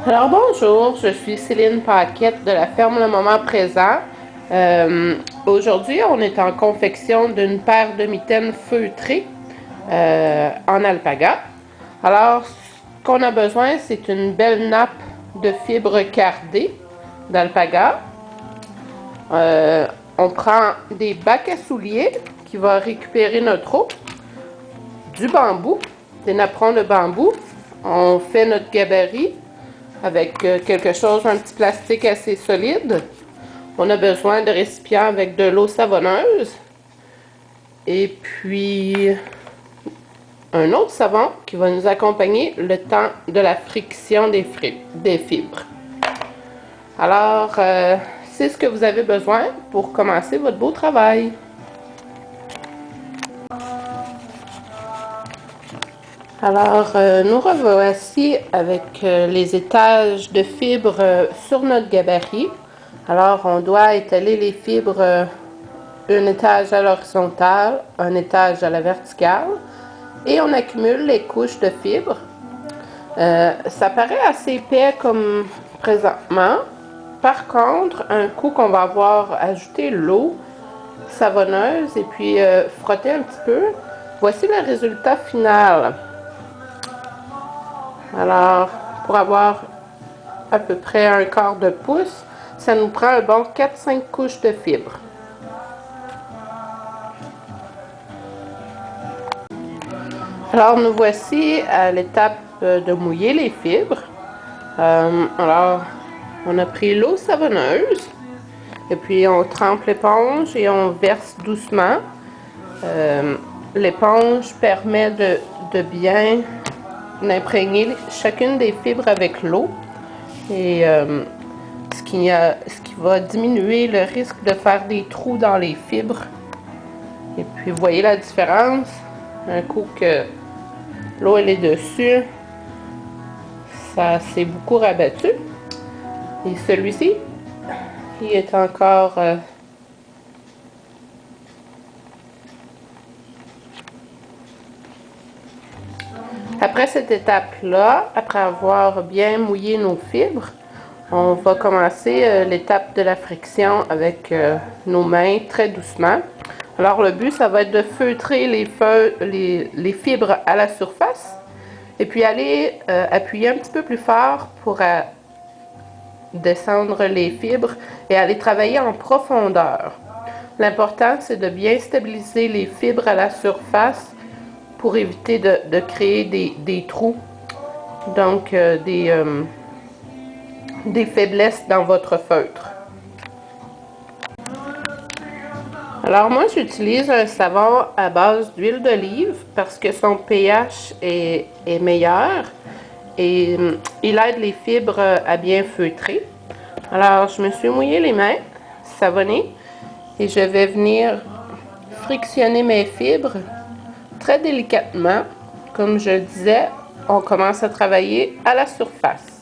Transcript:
Alors bonjour, je suis Céline Paquette de la ferme Le Moment Présent. Aujourd'hui, on est en confection d'une paire de mitaines feutrées en alpaga. Alors, ce qu'on a besoin, c'est une belle nappe de fibres cardées d'alpaga. On prend des bacs à souliers qui vont récupérer notre eau, du bambou, des napperons de bambou. On fait notre gabarit avec quelque chose, un petit plastique assez solide. On a besoin de récipients avec de l'eau savonneuse. Et puis, un autre savon qui va nous accompagner le temps de la friction des fibres. Alors, c'est ce que vous avez besoin pour commencer votre beau travail. Alors, nous revoici avec les étages de fibres sur notre gabarit. Alors, on doit étaler les fibres un étage à l'horizontale, un étage à la verticale, et on accumule les couches de fibres. Ça paraît assez épais comme présentement. Par contre, un coup qu'on va avoir ajouté l'eau savonneuse et puis frotter un petit peu, voici le résultat final. Alors, pour avoir à peu près un quart de pouce, ça nous prend un bon 4-5 couches de fibres. Alors, nous voici à l'étape de mouiller les fibres. Alors, on a pris l'eau savonneuse et puis on trempe l'éponge et on verse doucement. L'éponge permet de bien imprégner chacune des fibres avec l'eau et ce qui va diminuer le risque de faire des trous dans les fibres. Et puis vous voyez la différence, un coup que l'eau elle est dessus, ça s'est beaucoup rabattu. Et celui-ci, il est encore après cette étape-là, après avoir bien mouillé nos fibres, on va commencer l'étape de la friction avec nos mains très doucement. Alors le but, ça va être de feutrer les fibres à la surface et puis aller appuyer un petit peu plus fort pour descendre les fibres et aller travailler en profondeur. L'important, c'est de bien stabiliser les fibres à la surface pour éviter de créer des trous, donc des faiblesses dans votre feutre. Alors moi j'utilise un savon à base d'huile d'olive parce que son pH est meilleur et il aide les fibres à bien feutrer. Alors je me suis mouillé les mains, savonnées, et je vais venir frictionner mes fibres très délicatement. Comme je le disais, on commence à travailler à la surface.